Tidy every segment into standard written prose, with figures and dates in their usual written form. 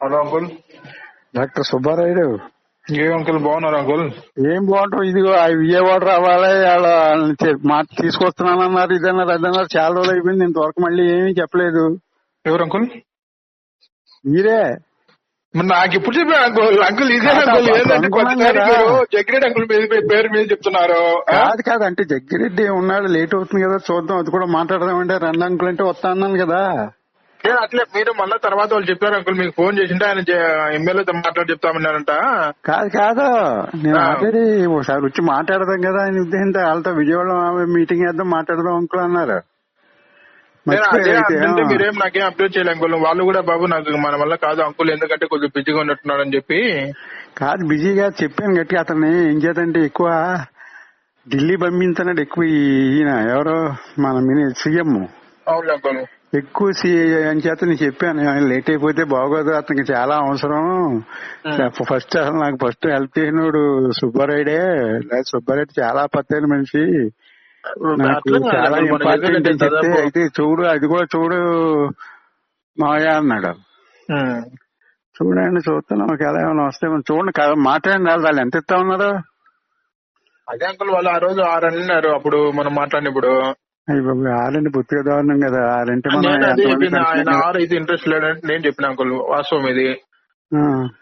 Hello uncle. Doctor Subbarayudu. ఏ uncle బాగున్నారు uncle? ఏం బాగుంటాం, ఇదిగో విజయవాడ రావాలి, మాట తీసుకొస్తున్నానన్నారు, ఇదన్నారు అదన్నారు, చాలా రోజులు అయిపోయింది, ఇంతవరకు మళ్ళీ ఏమీ చెప్పలేదు. ఎవరు అంకుల్? మీరే. మరి నాకు ఎప్పుడు చెప్పారు అంకుల్? అంకుల్ ఇదే అంకుల్. ఏంటంటే కొద్దిసారి మీరు జగ్గిరెడ్డి అంకుల్ పేరు మీద చెప్తున్నారు. కాదు అంటే జగ్గిరెడ్డి ఉన్నాడు, లేట్ అవుతుంది కదా, చూద్దాం, అది కూడా మాట్లాడదామంటే రండి అంకుల్ అంటే వస్తా అన్నాను కదా. అట్లే మీరు మళ్ళీ తర్వాత వాళ్ళు చెప్పారు అంకుల్, మీకు ఫోన్ చేసింటే ఆయన ఎమ్మెల్యేతో మాట్లాడి చెప్తామన్నారంట. కాదు నేను ఆల్రెడీ ఒకసారి వచ్చి మాట్లాడదాం కదా ఆయన ఉద్దేశంతో, వాళ్ళతో విజయవాడ మీటింగ్ వేద్దాం మాట్లాడదాం అంకుల్ అన్నారు. మీరేం నాకేం అప్డేట్ చేయలే అంకుల్. వాళ్ళు కూడా బాబు నాకు మన వల్ల కాదు అంకుల్, ఎందుకంటే కొంచెం బిజీగా ఉన్నట్టున్నాడు అని చెప్పి. కాదు బిజీగా చెప్పాను గట్టిగా, అతన్ని ఏం చేద్దంటే ఎక్కువ ఢిల్లీ పంపించాడు, ఎక్కువ ఈయన ఎవరో మన సీఎం అవును అంకుల్ ఎక్కువ అని చేత నేను చెప్పాను, లేట్ అయిపోతే బాగోదు, అతనికి చాలా అవసరం. ఫస్ట్ అసలు నాకు ఫస్ట్ హెల్ప్ చేసినోడు సుబ్బారాయుడే, సుబ్బారాయుడు చాలా పత్తైన మనిషి, నాకు చాలా ఇంపార్టెంట్ అని చెప్తే, అయితే చూడు అది కూడా చూడు మాయా అన్నాడు. చూడండి చూస్తున్నాం, ఒకవేళ ఏమైనా వస్తే చూడండి కదా, మాట్లాడండి. వాళ్ళు ఎంత ఇస్తా ఉన్నారు? అదే అంకుల్ వాళ్ళు ఆ రోజు 6 అన్నారు అప్పుడు మనం మాట్లాడినప్పుడు. అయ్యి బాబు 6 అంటే బొత్తిగా దారుణం కదా. 6 అంటే ఆయన 6 అయితే ఇంట్రెస్ట్ లేదంటే నేను చెప్పిన అంకుల్, వాస్తవం ఇది.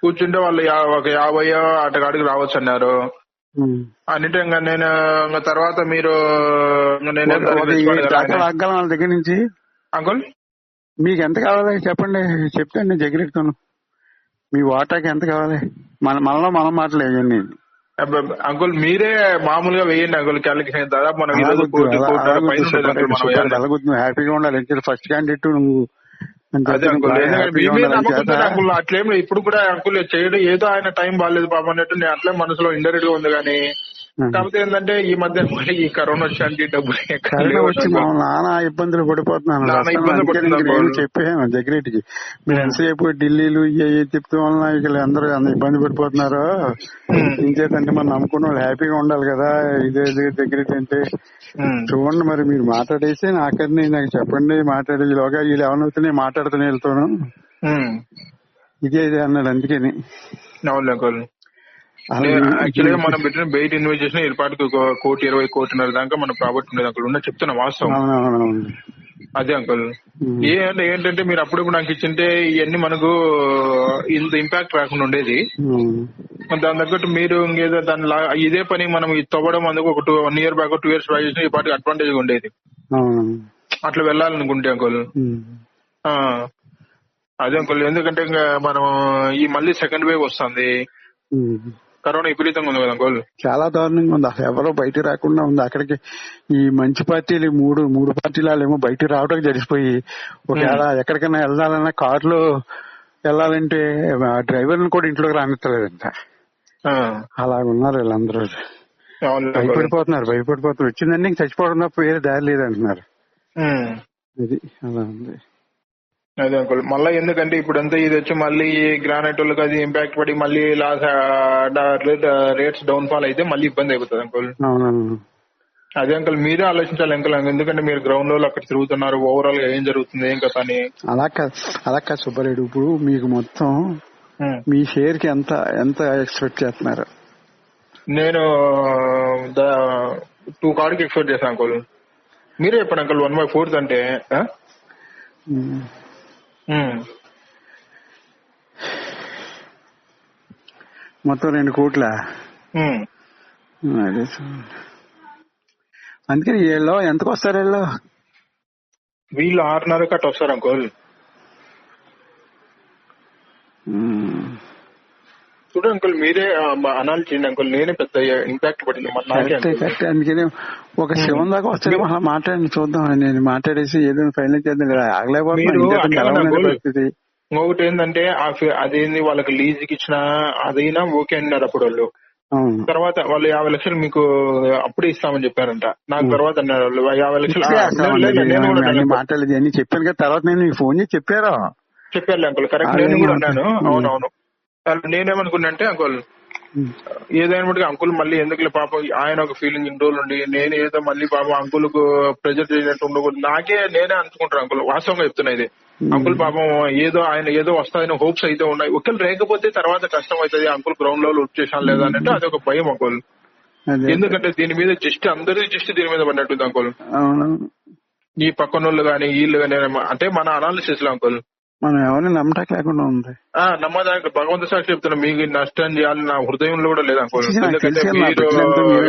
కూర్చుంటే వాళ్ళు ఒక 50 ఆటగాడికి రావచ్చు అన్నారు. అన్నిటి నేను తర్వాత మీరు వాళ్ళ దగ్గర నుంచి అంకుల్ మీకు ఎంత కావాలి చెప్పండి, చెప్తాను నేను జగ్గిరెడ్డితోను. మీ వాటాకి ఎంత కావాలి? మనలో మనం మాట్లాడేయండి అంకుల్. మీరే మామూలుగా వేయండి అంకుల్, క్యాలిక్యులేషన్ దాదాపు మనం హ్యాపీగా ఉండాలి. ఫస్ట్ క్యాండిడేట్ నువ్వు. అదే అంకుల్, అంకుల్ అట్లేం ఇప్పుడు కూడా అంకుల్ చేయడం ఏదో ఆయన టైం బాగాలేదు పాపం అన్నట్టు నేను అట్లే మనసులో ఇండైరెక్ట్ గా ఉంది. కానీ కాకపోతే ఏంటంటే ఈ మధ్య ఈ కరోనా వచ్చి డబ్బులు వచ్చి నానా ఇబ్బందులు పడిపోతున్నాను. చెప్పాను జగ్గిరెడ్డికి, మీరు ఎంతసేపు ఢిల్లీలు చెప్తే వలన ఇక్కడ అందరూ ఇబ్బంది పడిపోతున్నారు, ఇంకేంటంటే మనం నమ్ముకున్న వాళ్ళు హ్యాపీగా ఉండాలి కదా. ఇదే జగ్గిరెడ్డి అంటే చూడండి మరి మీరు మాట్లాడేసి నాకని నాకు చెప్పండి, మాట్లాడేలోగా వీళ్ళు ఏమవుతున్నాయి మాట్లాడుతూనే వెళ్తాను, ఇదే అన్నాడు. అందుకని యాక్చువల్గా మనం పెట్టిన బయట ఇన్వెస్ట్ చేసిన ఏర్పాటుకు 1,20 కోటిన్నర దాకా మన ప్రాపర్టీ ఉండేది అంకుల్. ఉన్న చెప్తున్నా వాస్తవం అదే అంకుల్. ఏంటంటే మీరు అప్పుడప్పుడు నాకు ఇచ్చింటే ఇవన్నీ మనకు ఇంత ఇంపాక్ట్ రాకుండా ఉండేది. దాని తగ్గట్టు మీరు ఇంకేదో దాని ఇదే పని మనం తవ్వడం అందుకు ఒక 1 year బ్యాక్ 2 years బ్యాక్ చేసిన ఈ పాటికి అడ్వాంటేజ్ గా ఉండేది. అట్లా వెళ్ళాలనుకుంటే అంకుల్. అదే అంకుల్, ఎందుకంటే మనం ఈ మళ్ళీ సెకండ్ వేవ్ వస్తుంది, కరోనా విపరీతంగా ఉంది కదా అంకుల్. చాలా దారుణంగా ఉంది, అసలు ఎవరో బయట రాకుండా ఉంది. అక్కడికి ఈ మంచి పార్టీలు మూడు పార్టీలు ఏమో బయట రావడానికి జరిగిపోయి, ఒకవేళ ఎక్కడికైనా వెళ్ళాలన్నా కారులో వెళ్ళాలంటే డ్రైవర్ని కూడా ఇంట్లోకి రానిస్తలేదంట. అలాగున్నారు వీళ్ళందరూ, భయపడిపోతున్నారు. వచ్చిందండి ఇంక చచ్చిపోవడం తప్ప వేరే దారి లేదంటున్నారు. ఇది అలా ఉంది. అదే అంకుల్, మళ్ళీ ఎందుకంటే ఇప్పుడు అంతా ఇది వచ్చి మళ్ళీ గ్రానైట్ వాళ్ళకి అది ఇంపాక్ట్ పడి మళ్ళీ రేట్స్ డౌన్ ఫాల్ అయితే మళ్ళీ ఇబ్బంది అయిపోతుంది అంకుల్. అదే అంకుల్, మీరే ఆలోచించాలి అంకుల్, ఎందుకంటే మీరు గ్రౌండ్ లో అక్కడ తిరుగుతున్నారు, ఓవరాల్ గా ఏం జరుగుతుంది ఏం కదా అని. అలా సుబ్బారెడ్డి, ఇప్పుడు మీకు మొత్తం మీ షేర్ కి ఎంత ఎక్స్పెక్ట్ చేస్తున్నారు? నేను 2 కాడికి ఎక్స్పెక్ట్ చేశాను అంకుల్. మీరే చెప్పండి అంకుల్, 1/4 అంటే మొత్తం 2 కోట్ల. అదే అందుకని వీళ్ళు ఎంతకు వస్తారు? వీళ్ళు 6.5 కట్ట వస్తారు అంకుల్. చూడు అంకుల్, మీరే అనాలి చేయండి అంకుల్, నేనే పెద్ద ఇంపాక్ట్ పడింది. అందుకని ఒక శివం దాకా వస్తే మళ్ళీ మాట్లాడి చూద్దాం, నేను మాట్లాడేసి ఏదైనా ఫైనల్ చేద్దాం కదా. ఆగలేకపోతే ఇంకొకటి ఏంటంటే అదేంది వాళ్ళకి లీజుకి ఇచ్చిన అదైనా ఓకే అన్నారు అప్పుడు వాళ్ళు. తర్వాత వాళ్ళు 50 లక్షలు మీకు అప్పుడే ఇస్తామని చెప్పారంట. నాకు తర్వాత అన్నారు వాళ్ళు 50 లక్షలు మాట్లాడలేదు అని చెప్పాను కదా. తర్వాత నేను ఫోన్ చేసి చెప్పారు అంకుల్, కరెక్ట్, నేను కూడా అన్నాను. అవునవును, నేనేమనుకున్నా అంటే అంకుల్, ఏదైనా బట్టి అంకుల్ మళ్ళీ ఎందుకులే పాపం ఆయన ఒక ఫీలింగ్ ఇన్ని రోజులు ఉండి నేను ఏదో మళ్ళీ పాపం అంకుల్ కు ప్రెజర్ చేసినట్టు ఉండకూడదు, నేనే అనుకుంటాను అంకుల్, వాస్తవంగా చెప్తున్నా ఇది. అంకుల్ పాపం ఏదో వస్తాయని హోప్స్ అయితే ఉన్నాయి. ఒకవేళ లేకపోతే తర్వాత కష్టం అవుతుంది, అంకుల్ గ్రౌండ్ లెవెల్ వర్క్ చేశాను లేదా అంటే అది ఒక భయం అంకుల్. ఎందుకంటే దీని మీద జస్ట్ అందరి దృష్టి దీని మీద పడినట్టుంది అంకుల్. ఈ పక్కన వాళ్ళు గానీ వీళ్ళు గానీ అంటే మన అనాలిసిస్ లో అంకుల్ మనం ఎవరిని నమ్మటం లేకుండా ఉంది. నమ్మదానికి భగవంతు సాక్షి చెప్తున్నా, మీకు నష్టం చేయాలి నా హృదయంలో కూడా లేదు అంకుల్.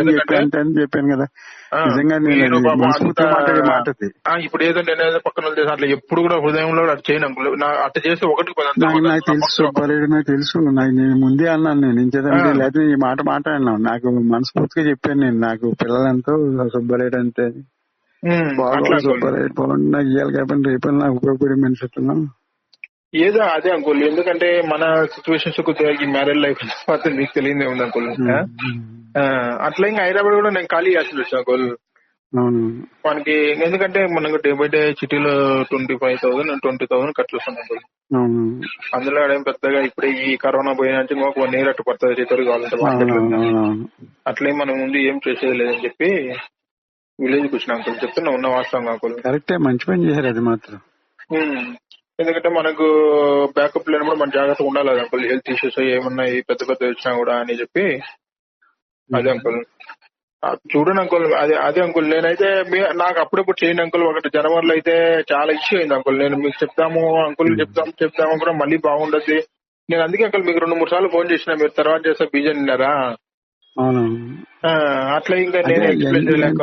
ఎందుకంటే చెప్పాను కదా, ఇప్పుడు ఏదో నేనేదో పక్కన అట్లా ఎప్పుడు కూడా హృదయంలో అటు చేయను అంకుల్. అట్లా చేస్తే ఒకటి నాకు తెలుసు నేను ముందే అన్నాను, నేను ఇంకేదంటే లేదా ఈ మాట మాట్లాడినాను. నాకు మనస్ఫూర్తిగా చెప్పాను, నేను నాకు పిల్లలంతో సుబ్బారెడ్డి అంటే సుబ్బారెడ్డి బాగుంది, నాకు ఇవ్వాలి కాబట్టి రేపు నాకు ఉపయోగపడే మనిషి ఏదో అదే అంకుల్. ఎందుకంటే మన సిచ్యువేషన్స్ ఈ మ్యారేజ్ లైఫ్ మీకు తెలియదే ఉంది అంకుల్. అట్లా ఇంకా హైదరాబాద్ కూడా నేను ఖాళీ చేయాల్సి వచ్చాను అంకుల్ మనకి. ఎందుకంటే మనకు డే బై డే సిటీలో 25,000 20,000 ఖర్చు వస్తుంది అంకుల్. అందులో పెద్దగా ఇప్పుడే ఈ కరోనా పోయిన ఒక 1 year అట్టు పడుతుంది రికవరీ కావాలంటే మార్కెట్. అట్లే మనం ముందు ఏం చేసేది లేదని చెప్పి విలేజ్ కి వచ్చిన అంకుల్. చెప్తున్నా ఉన్న వాస్తవం అంకుల్. కరెక్టే, మంచి పని చేశారు అది మాత్రం. ఎందుకంటే మనకు బ్యాకప్ లేనప్పుడు మన జాగ్రత్తగా ఉండాలి అంకుల్. హెల్త్ ఇష్యూస్ ఏమున్నాయి పెద్ద వచ్చినా కూడా అని చెప్పి. అదే అంకుల్ చూడండి అంకుల్. అదే అంకుల్ నేనైతే నాకు అప్పుడప్పుడు చేయండి అంకుల్. 1 జనవరిలో అయితే చాలా ఇష్యూ అయింది అంకుల్. నేను మీకు చెప్తాము అంకుల్ చెప్తాము కూడా మళ్ళీ బాగుండద్ది. నేను అందుకే అంకుల్ మీకు 2-3 సార్లు ఫోన్ చేసిన, మీరు తర్వాత చేస్తే బిజీ అన్నారా. అట్లా ఇంకా నేను ఎక్స్ప్లెయిన్ చేయలేక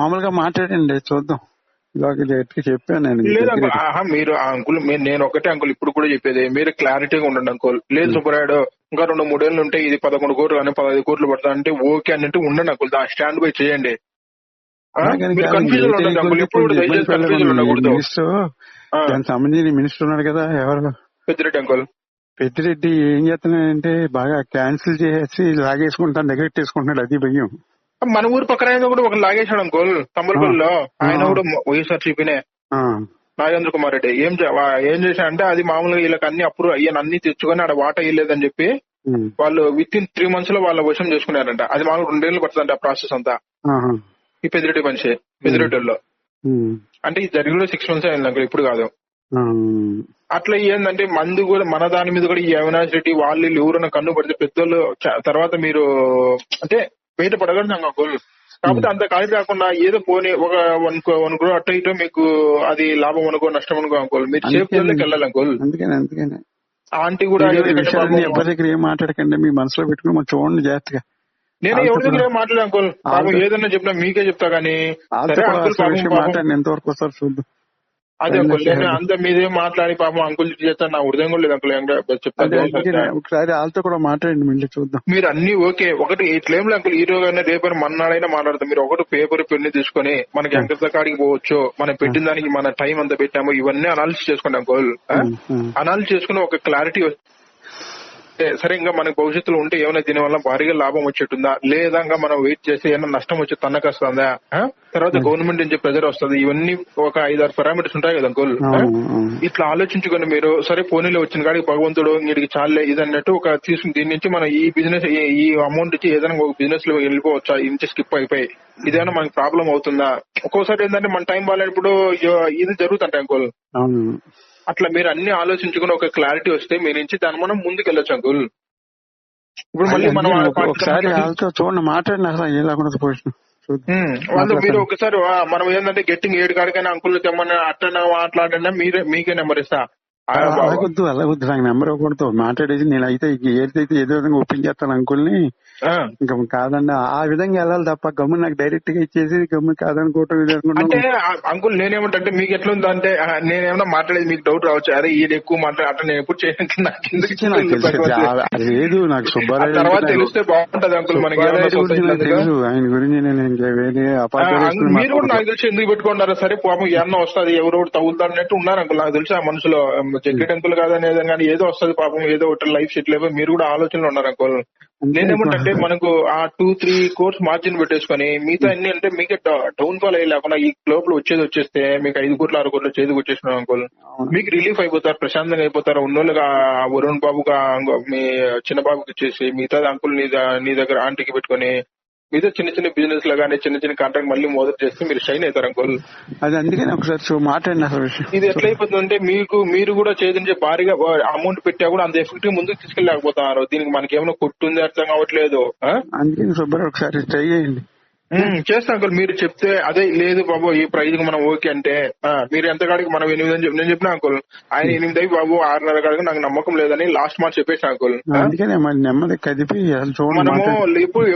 మామూలుగా మాట్లాడండి చూద్దాం. చెప్పాను నేను. లేదు మీరు అంకుల్ నేను ఒకటే అంకుల్ ఇప్పుడు కూడా చెప్పేది, మీరు క్లారిటీగా ఉండండి అంకుల్. లేదు సుబ్బరాయుడు ఇంకా 2-3 ఏళ్ళు ఉంటే ఇది 11 కోట్లు కానీ 15 కోట్లు పడతా అంటే ఓకే అన్నట్టు ఉండండి అంకుల్. స్టాండ్ బై చేయండి. కన్ఫ్యూజన్ ఉండదు అంకుల్. ఇప్పుడు దయచేసి కన్ఫ్యూజన్ ఉండకూడదు. దానికి సంబంధించిన మినిస్టర్ ఉన్నాడు కదా, ఎవరు, పెద్దిరెడ్డి అంకుల్. పెద్దిరెడ్డి ఏం చేస్తున్నాడంటే బాగా క్యాన్సిల్ చేసి లాగేసుకుంటాను, నెగెక్ట్ అది భయం. మన ఊరు పక్కన కూడా ఒక లాగేశాడు అంకుల్ తమ్మలపల్లిలో. ఆయన కూడా వైఎస్ఆర్సీపీనే, నాగేంద్ర కుమార్ రెడ్డి. ఏం చేశాడంటే అది మామూలుగా వీళ్ళకి అన్ని అప్రూవ్ అన్ని తెచ్చుకొని ఆడ వాటా ఇయ్యలేదని చెప్పి వాళ్ళు విత్ ఇన్ 3 months లో వాళ్ళ వశం చేసుకున్నారంట. అది మామూలు 2 ఏళ్ళు పడుతుందంట ఆ ప్రాసెస్ అంతా. ఈ పెద్దిరెడ్డి మనిషి పెద్దిరెడ్డిలో అంటే ఇది జరిగి కూడా 6 months అయింది అంకుల్, ఇప్పుడు కాదు. అట్లా ఏంటంటే మందు కూడా మన దాని మీద కూడా ఈ అవినాష్ రెడ్డి వాళ్ళు ఎవరైనా కన్ను పడితే పెద్దోళ్ళు తర్వాత మీరు అంటే బయట పడగలుగుతాం అంకుల్. కాకపోతే అంత ఖాళీ కాకుండా ఏదో పోనీ ఒక 1 crore అట్ట ఇటో మీకు అది లాభం అనుకో నష్టం అనుకో అంకుల్. మీరు సేఫ్ జోన్లోకి వెళ్ళాలి అంకుల్. అందుకనే ఆంటీ కూడా ఎవరి దగ్గర ఏం మాట్లాడకండి, మీ మనసులో పెట్టుకుని మనం చూడండి జాగ్రత్తగా. నేను ఎవరి దగ్గర ఏం మాట్లాడే అంకుల్, ఏదన్నా చెప్పినా మీకే చెప్తా గానీ మాట్లాడి ఎంతవరకు వస్తారు చూద్దాం. అదే అంకుల్ నేను అంత మీదేం మాట్లాడి పాపం అంకుల్ చేస్తాను, నా హృదయం కూడా లేదు అంకుల్. చెప్తాను ఒకసారి వాళ్ళతో కూడా మాట్లాడండి, మళ్ళీ చూద్దాం. మీరు అన్ని ఓకే. ఒకటి ఇట్లేం అంకుల్, ఈ రోజైనా రేపైనా మన్నాడైనా మాట్లాడతాం. మీరు ఒకటి పేపర్ పెన్ను తీసుకొని మనకి ఎంత కాడికి పోవచ్చు, మనం పెట్టిన దానికి మన టైం అంతా పెట్టాము, ఇవన్నీ అనాలిసిస్ చేసుకోండి అంకుల్. అనాలిసిస్ చేసుకుని ఒక క్లారిటీ సరే ఇంకా మనకు భవిష్యత్తులో ఉంటే ఏమైనా దీని వల్ల భారీగా లాభం వచ్చేటుందా లేదా ఇంకా మనం వెయిట్ చేసి ఏమైనా నష్టం వచ్చి తన్నకొస్తుందా, తర్వాత గవర్నమెంట్ నుంచి ప్రెజర్ వస్తుంది, ఇవన్నీ ఒక 5-6 పారామీటర్స్ ఉంటాయి కదా అంకుల్. ఇట్లా ఆలోచించుకొని మీరు సరే పోనీలో వచ్చిన కాడికి భగవంతుడు వీడికి చాలే ఇది అన్నట్టు ఒక తీసుకుని దీని నుంచి మనం ఈ బిజినెస్ ఈ అమౌంట్ ఇచ్చి ఏదైనా ఒక బిజినెస్ లో వెళ్ళిపోవచ్చా, ఇంటి స్కిప్ అయిపోయి ఇదేమైనా మనకి ప్రాబ్లం అవుతుందా. ఒక్కోసారి ఏంటంటే మన టైం బాగాలేనప్పుడు ఇది జరుగుతుంటాయి అంకుల్. అట్లా మీరు అన్ని ఆలోచించుకుని ఒక క్లారిటీ వస్తే మీ నుంచి దాన్ని మనం ముందుకు వెళ్ళొచ్చు అంకుల్. ఇప్పుడు మళ్ళీ మనం చూడండి మాట్లాడిన వాళ్ళు మీరు ఒకసారి మనం ఏంటంటే గెట్టింగ్ 7 కాడికైనా అంకుల్ తెమ్మని అట్లా మాట్లాడినా మీకే నెంబర్ ఇస్తా. అలాగొద్దు నాకు నెంబర్ ఇవ్వకూడదు, మాట్లాడేది నేను అయితే ఏదైతే ఏదో విధంగా ఒప్పించేస్తాను అంకుల్ని. ఇంకా కాదండి ఆ విధంగా వెళ్ళాలి తప్ప గమ్మున నాకు డైరెక్ట్ గా ఇచ్చేసి గమ్మున కాదనుకోవటం ఇది అంటే అంకుల్ నేనేమంటే మీకు ఎట్లా ఉందా అంటే నేనేమన్నా మాట్లాడేది మీకు డౌట్ రావచ్చు, అరే ఈడు ఎక్కువ మాట్లాడే అట్లా నేను ఎప్పుడు లేదు. నాకు సుబ్బారావు తర్వాత తెలిస్తే బాగుంటది అంకుల్ మనకి తెలుసు, ఆయన గురించి నేను మీరు కూడా నాకు తెలిసి ఎందుకు పెట్టుకున్నారా. సరే పాపం ఏమన్నా వస్తుంది ఎవరో తగులుతారు అన్నట్టు ఉన్నారు అంకుల్. నాకు తెలిసి ఆ మనుషులో జగ్గిట్ అంకుల్ కాదనేది కానీ ఏదో వస్తుంది పాపం, ఏదో ఒకటి లైఫ్ సెటిల్ అయిపోయి మీరు కూడా ఆలోచనలు ఉన్నారు అంకుల్. నేనేమంటే మనకు ఆ 2-3 crores మార్జిన్ పెట్టేసుకొని మిగతా అన్ని అంటే మీకు డౌన్ ఫాల్ అయ్యేలేకుండా ఈ లోపల వచ్చేస్తే మీకు 5 కోట్లు 6 కోట్లు చేతికి వచ్చేసినాం అనుకోవాలి, మీకు రిలీఫ్ అయిపోతారు, ప్రశాంతంగా అయిపోతారు. ఉన్నోళ్ళుగా వరుణ్ బాబుగా మీ చిన్న బాబుకి ఇచ్చేసి మిగతా అంకుల్ నీ దగ్గర ఆంటీకి పెట్టుకొని మీతో చిన్న చిన్న బిజినెస్ లో కానీ చిన్న చిన్న కాంట్రాక్ట్ మళ్ళీ మొదలు చేస్తే మీరు షైన్ అవుతారు అంకుల్. అది అందుకని ఒకసారి మాట్లాడిన విషయం. ఇది ఎట్లయిపోతుందంటే మీరు కూడా చేతించే భారీగా అమౌంట్ పెట్టా కూడా అంత ఎఫెక్టివ్ ముందుకు తీసుకెళ్ళలేకపోతున్నారు. దీనికి మనకి ఏమైనా కొట్టుంది అర్థం కావట్లేదు. అందుకని సుబ్బారావు ఒకసారి ట్రై చేయండి. చేస్తాం అంకుల్. మీరు చెప్తే అదే లేదు బాబు ఈ ప్రైజ్ కి మనం ఓకే అంటే మీరు ఎంత కాడికి మనం 8 అని నేను చెప్పిన అంకుల్. ఆయన 8 బాబు 6.5 కాడికి నాకు నమ్మకం లేదని లాస్ట్ మాట చెప్పేసి అంకుల్. అందుకనే నెమ్మది కదిపి మనము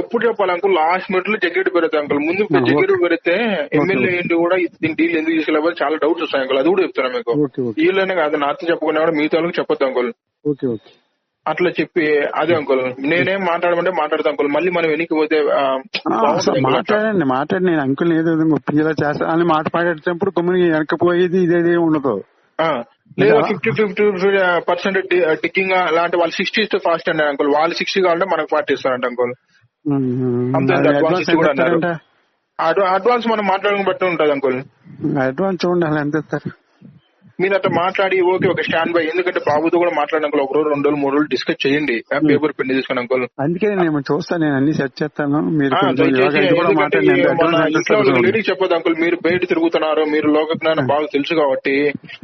ఎప్పుడు చెప్పాలి అంకుల్, లాస్ట్ మినిట్ లో జగ్గిరెడ్డి పెడతాం అంకుల్. ముందు జగ్గిరెడ్డి పెడితే ఎమ్మెల్యే ఏంటి కూడా దీని డీల్ ఎందుకు తీసుకెళ్ళాలి చాలా డౌట్స్ వస్తాయి అంకుల్. అది కూడా చెప్తాను మీకు. వీళ్ళనే కాదు నాతో చెప్పకుండా కూడా మీతో చెప్పొద్దు అంకుల్. అట్లా చెప్పి అదే అంకుల్ నేనేం మాట్లాడమంటే మాట్లాడతా అంకుల్. మళ్ళీ మనం వెనక్కి పోతే మాట్లాడి నేను అంకుల్ ఏదో ఒప్పించేలా చేస్తా అని మాట్లాడేటప్పుడు కొమ్మిని వెనకపోయేది ఇదేదే ఉండదు. లేదా 50% టిక్కింగ్ అలాంటి వాళ్ళు 60 ఫాస్ట్ అండి అంకుల్. వాళ్ళు 60 కావాలంటే మనకు 40 ఇస్తారంట అంకుల్. అంతే అడ్వాన్స్ మనం మాట్లాడడం బట్టి ఉంటది అంకుల్. అడ్వాన్స్ చూడండి ఎంత ఇస్తారు. మీరు అట్లా మాట్లాడి ఓకే ఒక స్టాండ్ బై. ఎందుకంటే బాబుతో కూడా మాట్లాడిన అంకుల్ 1 రోజు 2 రోజులు 3 రోజులు డిస్కస్ చేయండి. పేపర్ పెన్ తీసుకుని అంకుల్. అందుకే నేను చూస్తాను, నేను అన్ని సెట్ చేస్తాను. లేడీకి చెప్పదు అంకుల్. మీరు బయట తిరుగుతున్నారు, మీరు లోక జ్ఞానం బాగా తెలుసు కాబట్టి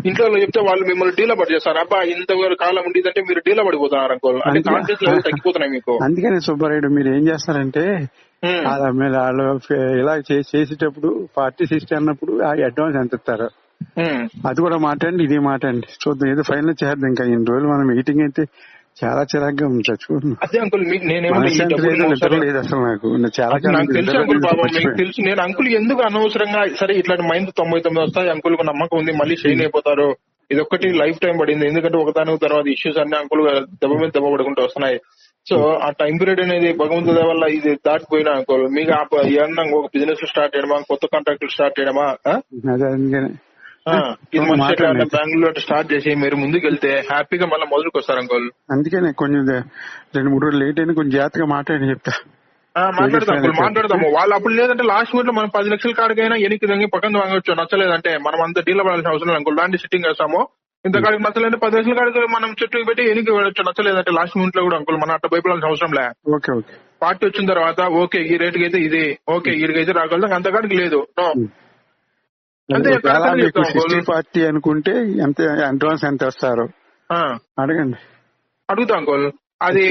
ఇంట్లో చెప్తే వాళ్ళు మిమ్మల్ని డీలా పడి చేస్తారు. అబ్బా ఇంత కాలం ఉండేదంటే మీరు డీలా పడిపోతున్నారు అంకుల్. అంటే కాన్ఫిడెన్స్ లెవెల్ తగ్గిపోతున్నాయి మీకు. అందుకని సుబ్బారెడ్డి మీరు ఏం చేస్తారంటే వాళ్ళు ఇలా చేసేటప్పుడు 40-60 అన్నప్పుడు అడ్వాన్స్ ఎంత ఇస్తారు అది కూడా మాట్లాడండి, ఇది మాట్లాడండి. చూద్దాం ఏదో ఫైనల్ చేద్దాం. ఇంకా ఇన్ని రోజులు మనం మీటింగ్ అయితే చాలా చిరాగ్గా ఉంది. చూడండి అదే అంకుల్ లేదు అసలు నాకు చాలా తెలుసు. నేను అంకుల్ ఎందుకు అనవసరంగా సరే ఇట్లాంటి మైండ్ 99 వస్తాయి అంకుల్ నమ్మకం ఉంది మళ్ళీ షైన్ అయిపోతారు. ఇది ఒక్కటి లైఫ్ టైం పడింది. ఎందుకంటే ఒకదాని తర్వాత ఇష్యూస్ అన్ని అంకుల్ దెబ్బ మీద దెబ్బ పడుకుంటూ వస్తున్నాయి. సో ఆ టైం పీరియడ్ అనేది భగవంతుడి వల్ల ఇది దాటిపోయినా అనుకోవాలి. మీకు ఏమన్నా ఒక బిజినెస్ స్టార్ట్ చేయడమా, కొత్త కాంట్రాక్ట్ స్టార్ట్ చేయడమా, ఇది మంచి బెంగళూరు స్టార్ట్ చేసి మీరు ముందుకు వెళ్తే హ్యాపీగా మళ్ళీ మొదలుకు వస్తారు అంకుల్. అందుకనే కొంచెం 2-3 రోజులు లేట్ అయినా కొంచెం జాగ్రత్తగా మాట్లాడి చెప్తా. మాట్లాడదాము. వాళ్ళు అప్పుడు లేదంటే లాస్ట్ మినిట్ లో మనం 10 లక్షల కాడికైనా ఎనికి దంగి పక్కన వాంగొచ్చు. నచ్చలేదంటే మనం అంత డీల్ పడాల్సిన అవసరం లేదు అంకుల్. దాన్ని సిట్టింగ్ వేస్తాము. ఇంత కాడికి నచ్చలేదంటే 10 లక్షల కాడికి మనం చెట్టు పెట్టి ఎనికి వెళ్ళొచ్చు. నచ్చలేదంటే లాస్ట్ మినిట్ లో కూడా అంకుల్ మనం అట్లా భయపడాల్సిన అవసరం లే. పార్టీ వచ్చిన తర్వాత ఓకే ఈ రేటుకి అయితే ఇది ఓకే వీడికైతే రాగలదు, అంత కాడికి లేదు. పార్టీ అనుకుంటే ఎంత అడ్వాన్స్ ఎంత వస్తారు అడగండి. అడుగుతా అంకుల్. అది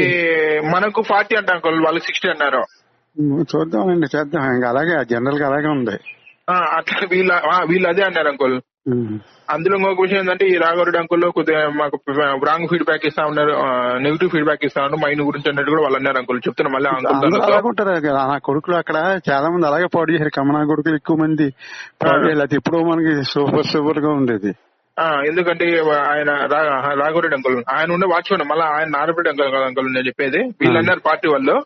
మనకు 40 అంట అంకుల్, వాళ్ళకి 60 అన్నారు. చూద్దామండి, చేద్దాం. ఇంకా అలాగే జనరల్ గా అలాగే ఉంది. అట్లా వీళ్ళు అదే అన్నారు అంకుల్. అందులో ఇంకొక విషయం ఏంటంటే ఈ రాఘవరెడ్డి అంకుల్ కొద్దిగా మాకు రాంగ్ ఫీడ్బ్యాక్ ఇస్తా ఉన్నారు, నెగిటివ్ ఫీడ్బ్యాక్ ఇస్తా ఉన్నారు మైండ్ గురించి అన్నట్టు కూడా వాళ్ళు అన్నారు అంకుల్. చెప్తున్నా మళ్ళీ నా కొడుకులు అక్కడ చాలా మంది అలాగే పాడు చేశారు. కమనా కొడుకులు ఎక్కువ మంది పాడు చేయాలి. అది ఎప్పుడో మనకి సూపర్ గా ఉండేది. ఎందుకంటే ఆయన రాఘవరెడ్డి అంకుల్ ఆయన ఉండే వాచ్మెన్, మళ్ళీ ఆయన నారపరెడ్డి అంకుల్ కదా అంకుల్ నేను చెప్పేది. వీళ్ళు అన్నారు పార్టీ వాళ్ళు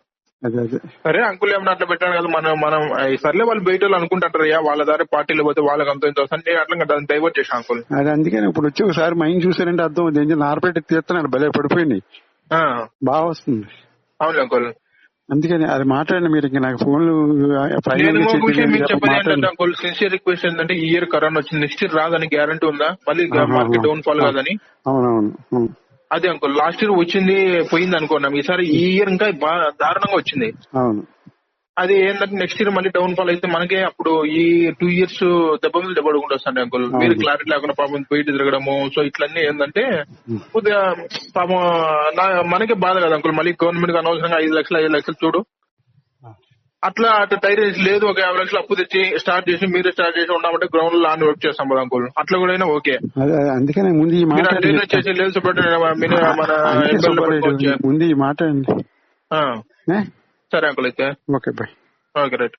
సరే అంకుల్ ఏమన్నా అట్లా పెట్టాను కదా మనం సర్లే వాళ్ళు బయట అనుకుంటారు వాళ్ళ దారి పార్టీలో పోతే వాళ్ళకి అంత ఇంత వస్తుంది అట్లా దాన్ని డైవర్ట్ చేశాను అంకుల్. అది అందుకని ఇప్పుడు వచ్చి ఒకసారి మైండ్ చూసారంటే అర్థం నారపేట తీస్తున్నాడు భలే పడిపోయింది, బాగా వస్తుంది. అవును అంకుల్. అందుకని అది మాట్లాడండి మీరు. ఇంకా నాకు ఫోన్లు అంకుల్ సిన్సియర్ రిక్వెస్ట్ ఏంటంటే ఈ ఇయర్ కరోనా వచ్చింది, నెక్స్ట్ ఇయర్ రాదని గ్యారంటీ ఉందా? మళ్ళీ మార్కెట్ డౌన్ ఫాల్ కాదని. అవునవును అదే అంకుల్ లాస్ట్ ఇయర్ వచ్చింది పోయింది అనుకున్నాం, ఈసారి ఈ ఇయర్ ఇంకా దారుణంగా వచ్చింది. అవును అది ఏంటంటే నెక్స్ట్ ఇయర్ మళ్ళీ డౌన్ ఫాల్ అయితే మనకే అప్పుడు ఈ 2 years దెబ్బ మీద దెబ్బ పడుకుంటూ వస్తాండి అంకుల్. మీరు క్లారిటీ లేకుండా పాపం బయట తిరగడము. సో ఇట్లన్నీ ఏంటంటే కొద్దిగా పాపం మనకే బాధ కదా అంకుల్. మళ్ళీ గవర్నమెంట్ అనవసరంగా 5 లక్షలు చూడు అట్లా టైర్ లేదు. ఒక 50 లక్షలు అప్పు తెచ్చి స్టార్ట్ చేసి మీరే స్టార్ట్ చేసి ఉన్నామంటే గ్రౌండ్ లో ల్యాండ్ వర్క్ చేస్తాం కదా అంకుల్. అట్లా కూడా ఓకే. అందుకనే ముందు చేసి లేదు ముందు ఈ మాట. సరే అంకుల్ అయితే ఓకే బాయ్. Okay right.